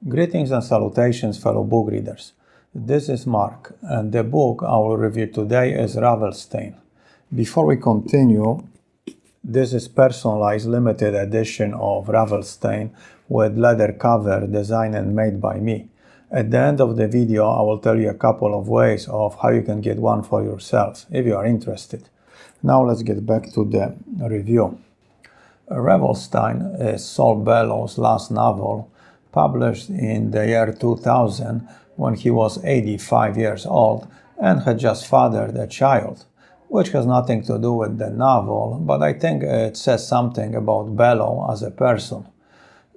Greetings and salutations, fellow book readers. This is Mark, and the book I will review today is Ravelstein. Before we continue, this is personalized limited edition of Ravelstein with leather cover designed and made by me. At the end of the video, I will tell you a couple of ways of how you can get one for yourself, if you are interested. Now let's get back to the review. Ravelstein is Saul Bellow's last novel, published in the year 2000 when he was 85 years old and had just fathered a child, which has nothing to do with the novel, but I think it says something about Bellow as a person.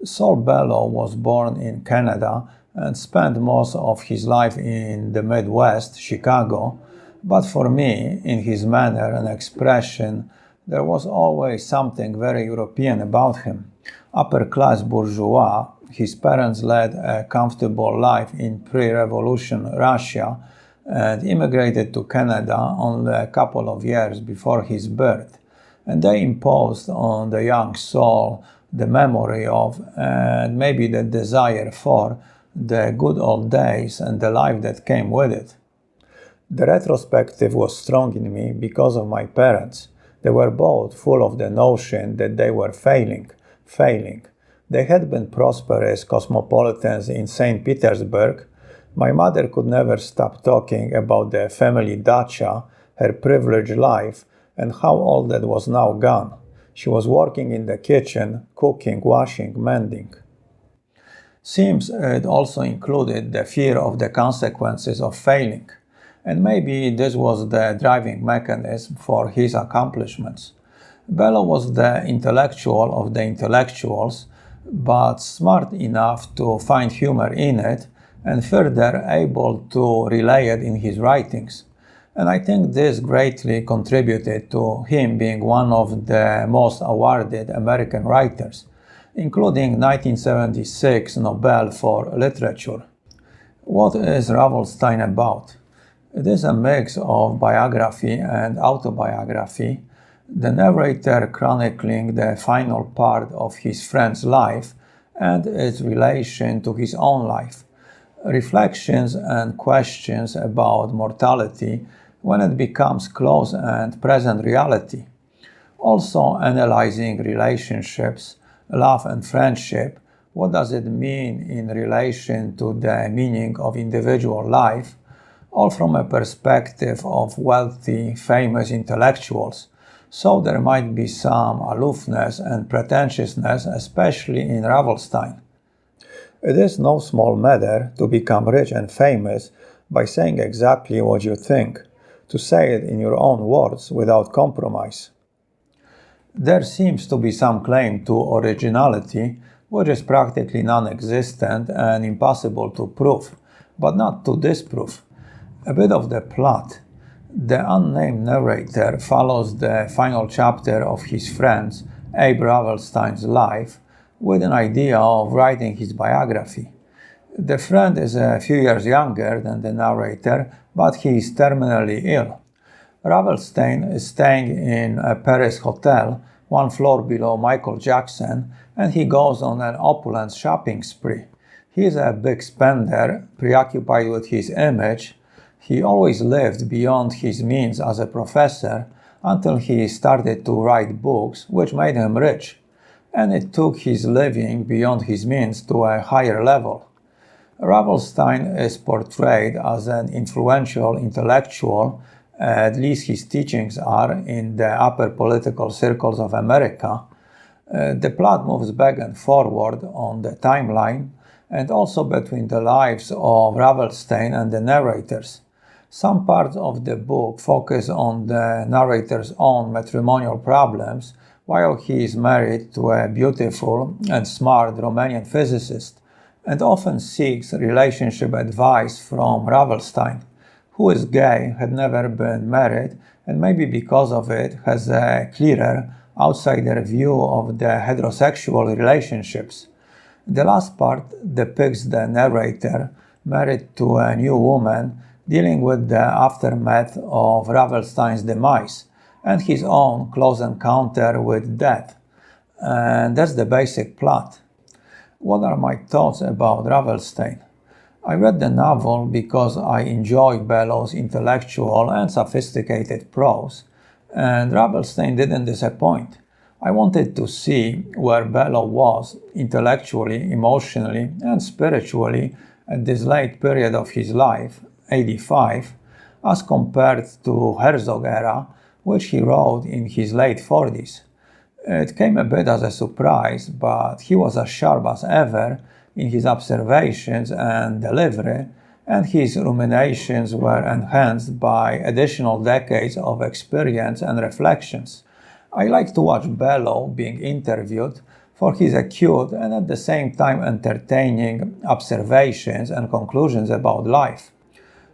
Saul Bellow was born in Canada and spent most of his life in the Midwest, Chicago, but for me, in his manner and expression, there was always something very European about him. Upper-class bourgeois, his parents led a comfortable life in pre-revolution Russia and immigrated to Canada only a couple of years before his birth. And they imposed on the young Saul the memory of and maybe the desire for the good old days and the life that came with it. The retrospective was strong in me because of my parents. They were both full of the notion that they were failing. They had been prosperous cosmopolitans in St. Petersburg. My mother could never stop talking about the family dacha, her privileged life, and how all that was now gone. She was working in the kitchen, cooking, washing, mending. Seems it also included the fear of the consequences of failing, and maybe this was the driving mechanism for his accomplishments. Bellow was the intellectual of the intellectuals, but smart enough to find humor in it and further able to relay it in his writings. And I think this greatly contributed to him being one of the most awarded American writers, including 1976 Nobel for Literature. What is Ravelstein about? It is a mix of biography and autobiography, the narrator chronicling the final part of his friend's life and its relation to his own life, reflections and questions about mortality when it becomes close and present reality, also analyzing relationships, love and friendship, what does it mean in relation to the meaning of individual life, all from a perspective of wealthy, famous intellectuals. So there might be some aloofness and pretentiousness, especially in Ravelstein. It is no small matter to become rich and famous by saying exactly what you think, to say it in your own words without compromise. There seems to be some claim to originality, which is practically non-existent and impossible to prove, but not to disprove. A bit of the plot. The unnamed narrator follows the final chapter of his friend's, Abe Ravelstein's life with an idea of writing his biography. The friend is a few years younger than the narrator, but he is terminally ill. Ravelstein is staying in a Paris hotel, one floor below Michael Jackson, and he goes on an opulent shopping spree. He is a big spender, preoccupied with his image. He always lived beyond his means as a professor until he started to write books, which made him rich, and it took his living beyond his means to a higher level. Ravelstein is portrayed as an influential intellectual, at least his teachings are, in the upper political circles of America. The plot moves back and forward on the timeline, and also between the lives of Ravelstein and the narrators. Some parts of the book focus on the narrator's own matrimonial problems, while he is married to a beautiful and smart Romanian physicist, and often seeks relationship advice from Ravelstein, who is gay, had never been married, and maybe because of it has a clearer, outsider view of the heterosexual relationships. The last part depicts the narrator married to a new woman, dealing with the aftermath of Ravelstein's demise and his own close encounter with death. And that's the basic plot. What are my thoughts about Ravelstein? I read the novel because I enjoy Bellow's intellectual and sophisticated prose, and Ravelstein didn't disappoint. I wanted to see where Bellow was intellectually, emotionally, and spiritually at this late period of his life, 85, as compared to Herzog era, which he wrote in his late 40s. It came a bit as a surprise, but he was as sharp as ever in his observations and delivery, and his ruminations were enhanced by additional decades of experience and reflections. I like to watch Bellow being interviewed for his acute and at the same time entertaining observations and conclusions about life.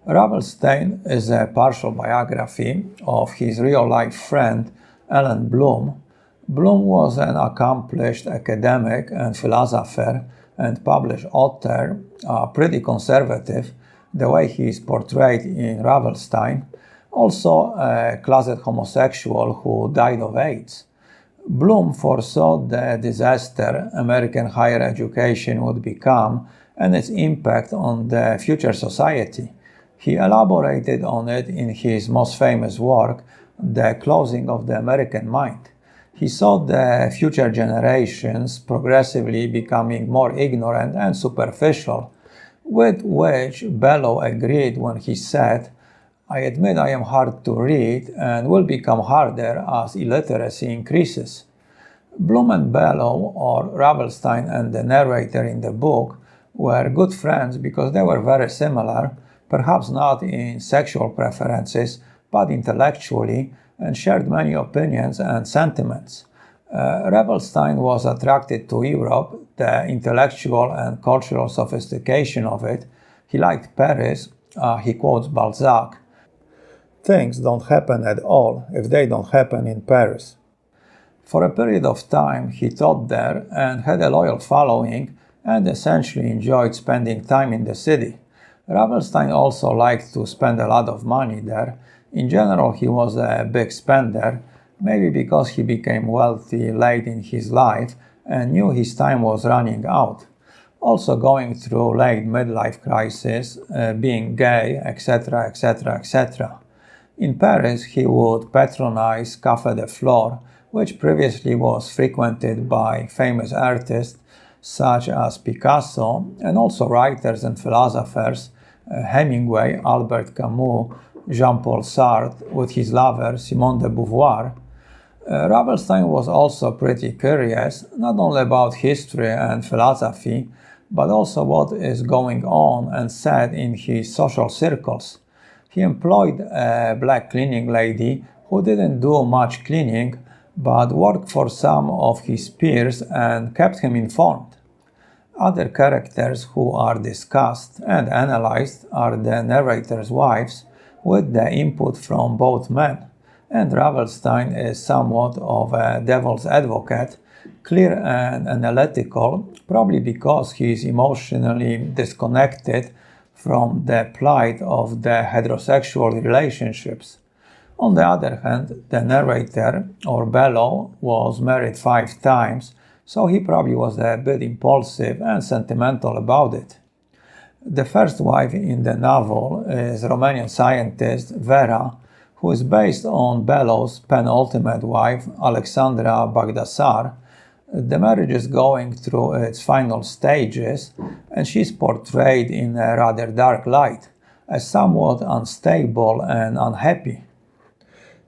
Ravelstein is a partial biography of his real-life friend Ellen Bloom. Bloom was an accomplished academic and philosopher and published author, pretty conservative, the way he is portrayed in Ravelstein, also a closet homosexual who died of AIDS. Bloom foresaw the disaster American higher education would become and its impact on the future society. He elaborated on it in his most famous work, The Closing of the American Mind. He saw the future generations progressively becoming more ignorant and superficial, with which Bellow agreed when he said, "I admit I am hard to read and will become harder as illiteracy increases." Bloom and Bellow, or Ravelstein and the narrator in the book, were good friends because they were very similar, perhaps not in sexual preferences, but intellectually, and shared many opinions and sentiments. Ravelstein was attracted to Europe, the intellectual and cultural sophistication of it. He liked Paris. He quotes Balzac, "Things don't happen at all if they don't happen in Paris." For a period of time, he taught there and had a loyal following and essentially enjoyed spending time in the city. Ravelstein also liked to spend a lot of money there. In general, he was a big spender, maybe because he became wealthy late in his life and knew his time was running out. Also going through late midlife crisis, being gay, etc., etc., etc. In Paris, he would patronize Café de Flore, which previously was frequented by famous artists such as Picasso and also writers and philosophers, Hemingway, Albert Camus, Jean-Paul Sartre, with his lover Simone de Beauvoir. Ravelstein was also pretty curious, not only about history and philosophy, but also what is going on and said in his social circles. He employed a black cleaning lady who didn't do much cleaning, but worked for some of his peers and kept him informed. Other characters who are discussed and analyzed are the narrator's wives, with the input from both men, and Ravelstein is somewhat of a devil's advocate, clear and analytical, probably because he is emotionally disconnected from the plight of the heterosexual relationships. On the other hand, the narrator, or Bellow, was married 5 times, so he probably was a bit impulsive and sentimental about it. The first wife in the novel is Romanian scientist Vera, who is based on Bellow's penultimate wife, Alexandra Bagdasar. The marriage is going through its final stages, and she is portrayed in a rather dark light, as somewhat unstable and unhappy.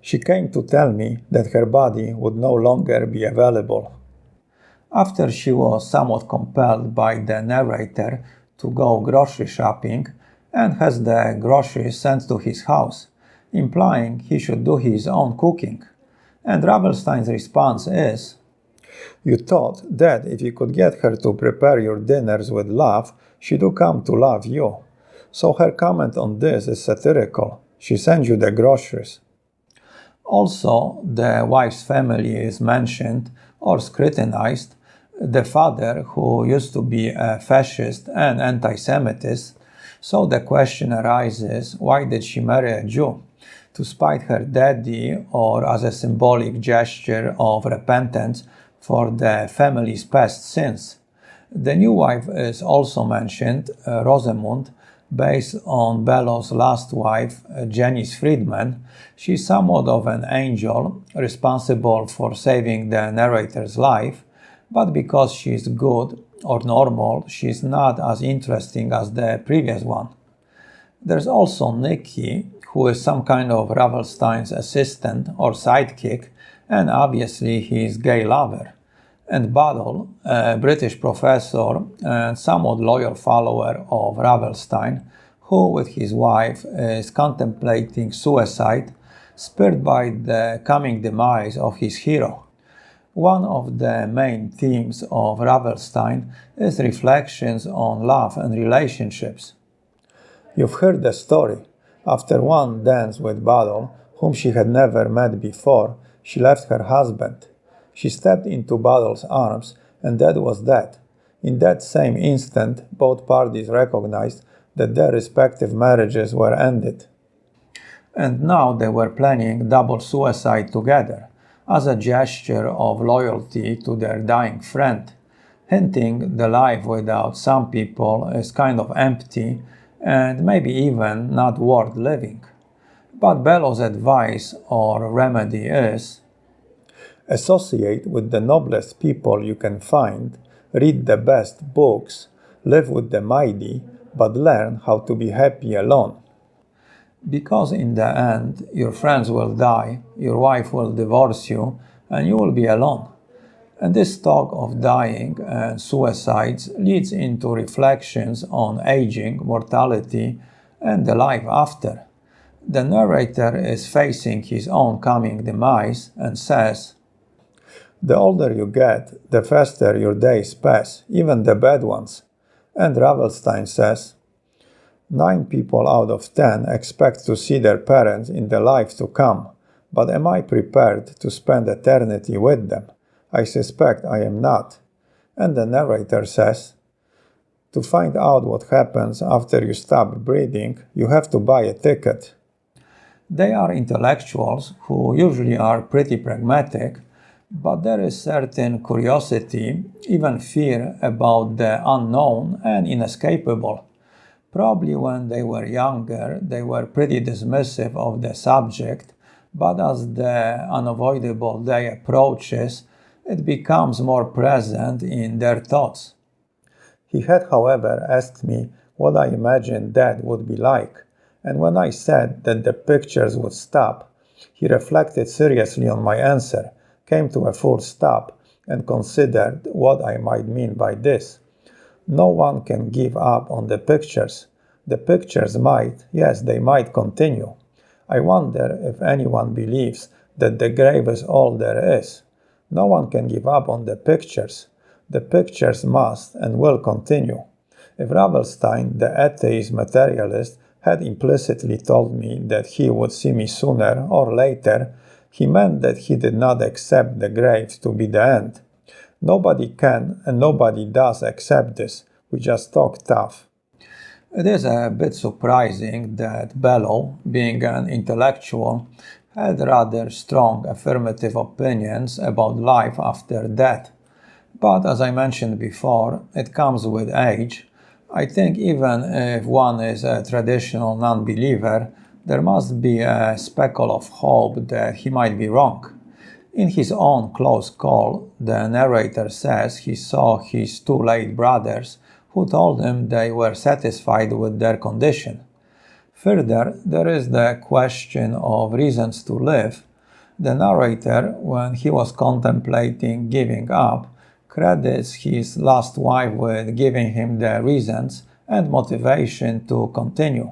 She came to tell me that her body would no longer be available. After she was somewhat compelled by the narrator to go grocery shopping and has the groceries sent to his house, implying he should do his own cooking. And Ravelstein's response is, "You thought that if you could get her to prepare your dinners with love, she'd come to love you. So her comment on this is satirical. She sends you the groceries." Also, the wife's family is mentioned or scrutinized. The father, who used to be a fascist and anti-Semitist, so the question arises, why did she marry a Jew? To spite her daddy or as a symbolic gesture of repentance for the family's past sins? The new wife is also mentioned, Rosamund, based on Bellow's last wife, Janice Friedman. She's somewhat of an angel, responsible for saving the narrator's life, but because she's good or normal, she's not as interesting as the previous one. There's also Nikki, who is some kind of Ravelstein's assistant or sidekick, and obviously his gay lover. And Bellow, a British professor and somewhat loyal follower of Ravelstein, who with his wife is contemplating suicide, spurred by the coming demise of his hero. One of the main themes of Ravelstein is reflections on love and relationships. You've heard the story. After one dance with Bellow, whom she had never met before, she left her husband. She stepped into Bellow's arms, and that was that. In that same instant, both parties recognized that their respective marriages were ended. And now they were planning double suicide together, as a gesture of loyalty to their dying friend, hinting the life without some people is kind of empty and maybe even not worth living. But Bellow's advice or remedy is: associate with the noblest people you can find, read the best books, live with the mighty, but learn how to be happy alone. Because in the end, your friends will die, your wife will divorce you, and you will be alone. And this talk of dying and suicides leads into reflections on aging, mortality, and the life after. The narrator is facing his own coming demise and says, the older you get, the faster your days pass, even the bad ones. And Ravelstein says, 9 people out of 10 expect to see their parents in the life to come, but am I prepared to spend eternity with them? I suspect I am not. And the narrator says, to find out what happens after you stop breathing, you have to buy a ticket. They are intellectuals who usually are pretty pragmatic, but there is certain curiosity, even fear about the unknown and inescapable. Probably when they were younger, they were pretty dismissive of the subject, but as the unavoidable day approaches, it becomes more present in their thoughts. He had, however, asked me what I imagined that would be like, and when I said that the pictures would stop, he reflected seriously on my answer, came to a full stop, and considered what I might mean by this. No one can give up on the pictures. The pictures might, yes, they might continue. I wonder if anyone believes that the grave is all there is. No one can give up on the pictures. The pictures must and will continue. If Ravelstein, the atheist materialist, had implicitly told me that he would see me sooner or later, he meant that he did not accept the grave to be the end. Nobody can and nobody does accept this. We just talk tough. It is a bit surprising that Bellow, being an intellectual, had rather strong affirmative opinions about life after death. But as I mentioned before, it comes with age. I think even if one is a traditional non-believer, there must be a speckle of hope that he might be wrong. In his own close call, the narrator says he saw his 2 late brothers, who told him they were satisfied with their condition. Further, there is the question of reasons to live. The narrator, when he was contemplating giving up, credits his last wife with giving him the reasons and motivation to continue.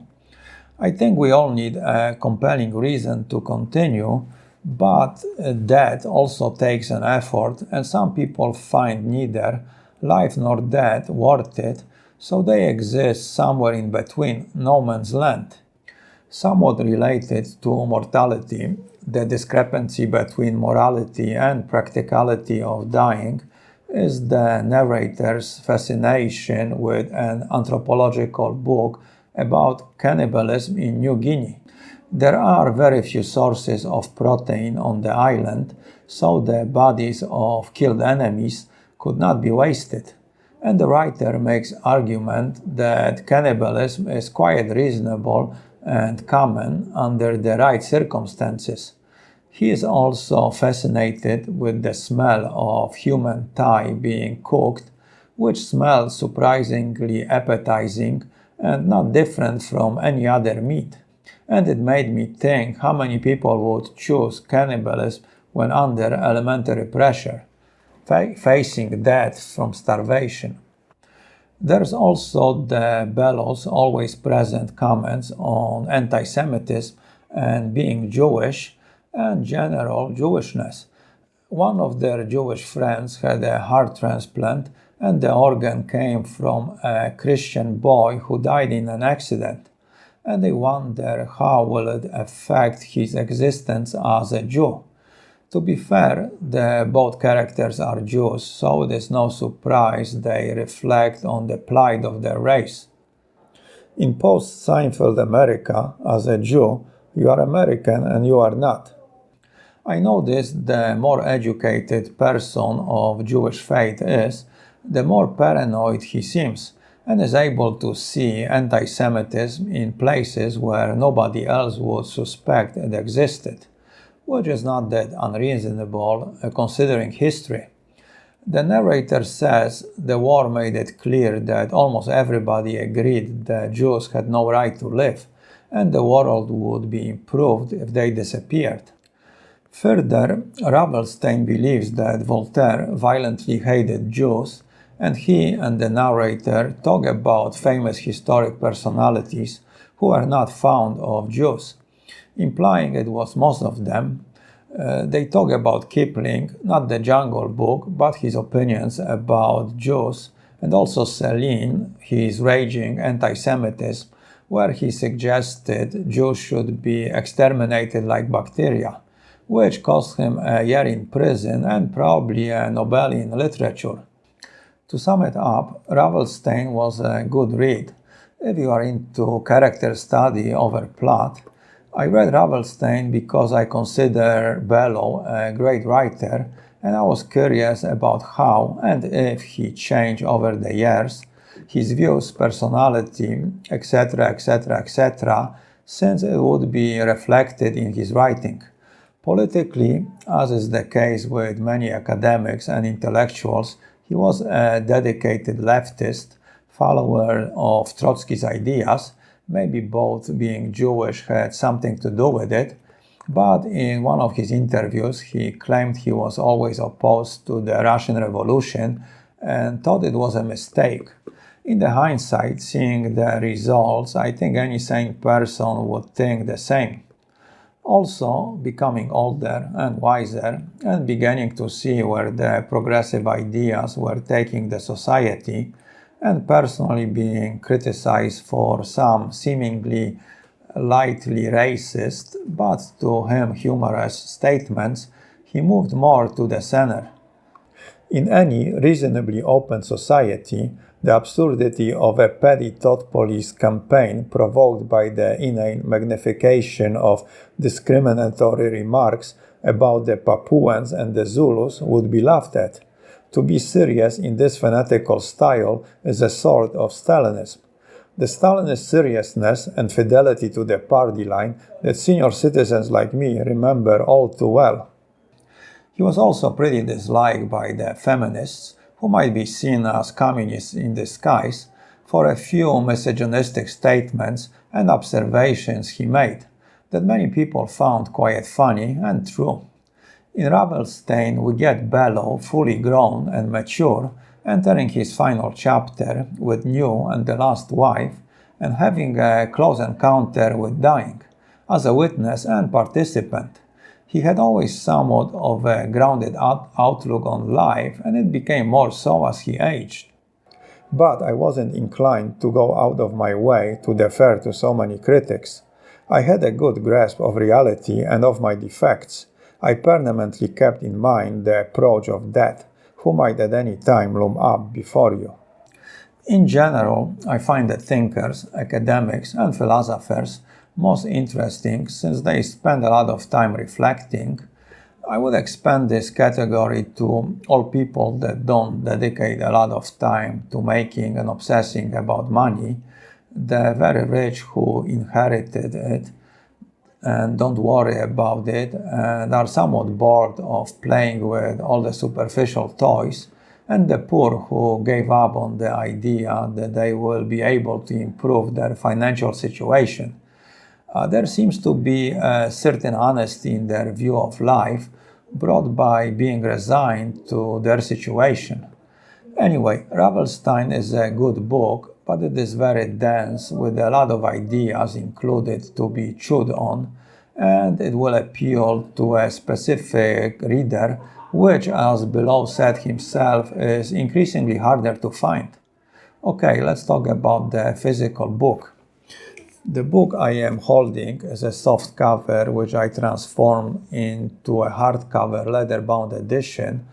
I think we all need a compelling reason to continue, but that also takes an effort, and some people find neither life nor death worth it, so they exist somewhere in between, no man's land. Somewhat related to mortality, the discrepancy between morality and practicality of dying is the narrator's fascination with an anthropological book about cannibalism in New Guinea. There are very few sources of protein on the island, so the bodies of killed enemies could not be wasted. And the writer makes argument that cannibalism is quite reasonable and common under the right circumstances. He is also fascinated with the smell of human thigh being cooked, which smells surprisingly appetizing and not different from any other meat. And it made me think how many people would choose cannibalism when under elementary pressure, facing death from starvation. There's also the Bellow's always present comments on anti-Semitism and being Jewish and general Jewishness. One of their Jewish friends had a heart transplant, and the organ came from a Christian boy who died in an accident. And they wonder how will it affect his existence as a Jew. To be fair, both characters are Jews, so it is no surprise they reflect on the plight of their race. In post-Seinfeld America, as a Jew, you are American and you are not. I noticed the more educated person of Jewish faith is, the more paranoid he seems, and is able to see anti-Semitism in places where nobody else would suspect it existed, which is not that unreasonable considering history. The narrator says the war made it clear that almost everybody agreed that Jews had no right to live, and the world would be improved if they disappeared. Further, Ravelstein believes that Voltaire violently hated Jews, and he and the narrator talk about famous historic personalities who are not fond of Jews, implying it was most of them. They talk about Kipling, not the Jungle Book, but his opinions about Jews, and also Celine, his raging anti-Semitism, where he suggested Jews should be exterminated like bacteria, which cost him a year in prison and probably a Nobel in literature. To sum it up, Ravelstein was a good read. If you are into character study over plot, I read Ravelstein because I consider Bellow a great writer, and I was curious about how and if he changed over the years, his views, personality, etc., etc., etc., since it would be reflected in his writing. Politically, as is the case with many academics and intellectuals, he was a dedicated leftist, follower of Trotsky's ideas. Maybe both being Jewish had something to do with it, but in one of his interviews he claimed he was always opposed to the Russian Revolution and thought it was a mistake. In the hindsight, seeing the results, I think any sane person would think the same. Also, becoming older and wiser and beginning to see where the progressive ideas were taking the society, and personally being criticized for some seemingly lightly racist but to him humorous statements, he moved more to the center. In any reasonably open society, the absurdity of a petty thought police campaign provoked by the inane magnification of discriminatory remarks about the Papuans and the Zulus would be laughed at. To be serious in this fanatical style is a sort of Stalinism. The Stalinist seriousness and fidelity to the party line that senior citizens like me remember all too well. He was also pretty disliked by the feminists, who might be seen as communists in disguise, for a few misogynistic statements and observations he made that many people found quite funny and true. In Ravelstein, we get Bellow fully grown and mature, entering his final chapter with new and the last wife, and having a close encounter with dying, as a witness and participant. He had always somewhat of a grounded outlook on life, and it became more so as he aged. But I wasn't inclined to go out of my way to defer to so many critics. I had a good grasp of reality and of my defects. I permanently kept in mind the approach of death, who might at any time loom up before you. In general, I find that thinkers, academics, and philosophers most interesting since they spend a lot of time reflecting. I would expand this category to all people that don't dedicate a lot of time to making and obsessing about money, the very rich who inherited it and don't worry about it and are somewhat bored of playing with all the superficial toys, and the poor who gave up on the idea that they will be able to improve their financial situation. There seems to be a certain honesty in their view of life brought by being resigned to their situation. Anyway, Ravelstein is a good book, but it is very dense with a lot of ideas included to be chewed on, and it will appeal to a specific reader, which, as Bellow said himself, is increasingly harder to find. Okay, let's talk about the physical book. The book I am holding is a soft cover which I transformed into a hardcover leather-bound edition.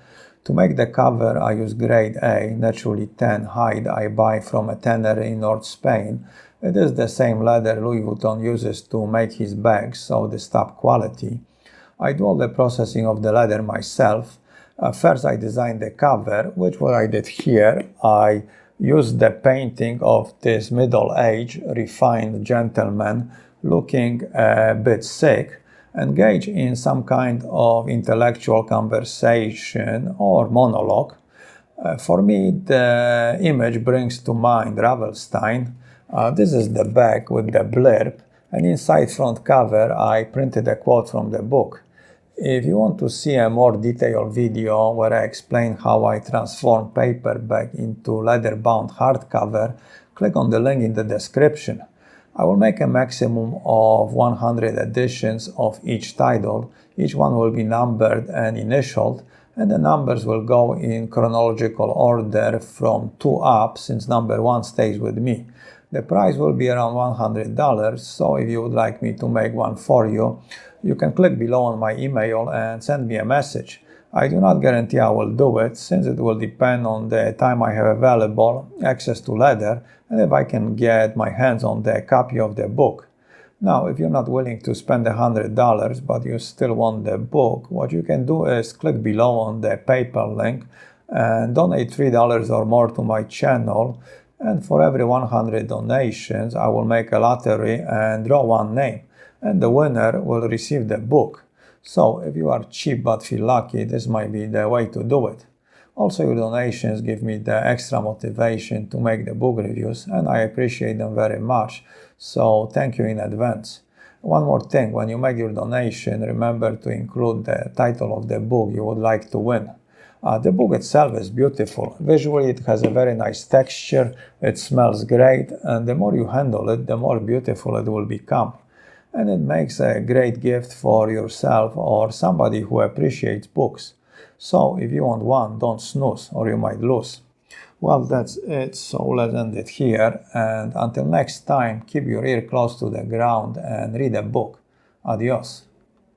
To make the cover I use grade A, naturally tan hide I buy from a tannery in North Spain. It is the same leather Louis Vuitton uses to make his bags, so the top quality. I do all the processing of the leather myself. First I designed the cover, which what I did here. I used the painting of this middle-aged, refined gentleman looking a bit sick, engaged in some kind of intellectual conversation or monologue. For me, the image brings to mind Ravelstein. This is the back with the blurb, and inside front cover I printed a quote from the book. If you want to see a more detailed video where I explain how I transform paperback into leather-bound hardcover, click on the link in the description. I will make a maximum of 100 editions of each title. Each one will be numbered and initialed, and the numbers will go in chronological order from 2 up, since number 1 stays with me. The price will be around $100, so if you would like me to make one for you, you can click below on my email and send me a message. I do not guarantee I will do it, since it will depend on the time I have available, access to leather, and if I can get my hands on the copy of the book. Now, if you're not willing to spend $100 but you still want the book, what you can do is click below on the PayPal link and donate $3 or more to my channel. And for every 100 donations, I will make a lottery and draw one name, and the winner will receive the book. So, if you are cheap but feel lucky, this might be the way to do it. Also, your donations give me the extra motivation to make the book reviews, and I appreciate them very much, so thank you in advance. One more thing, when you make your donation, remember to include the title of the book you would like to win. The book itself is beautiful. Visually, it has a very nice texture, it smells great, and the more you handle it, the more beautiful it will become. And it makes a great gift for yourself or somebody who appreciates books. So, if you want one, don't snooze, or you might lose. Well, that's it, so let's end it here, and until next time, keep your ear close to the ground and read a book. Adios.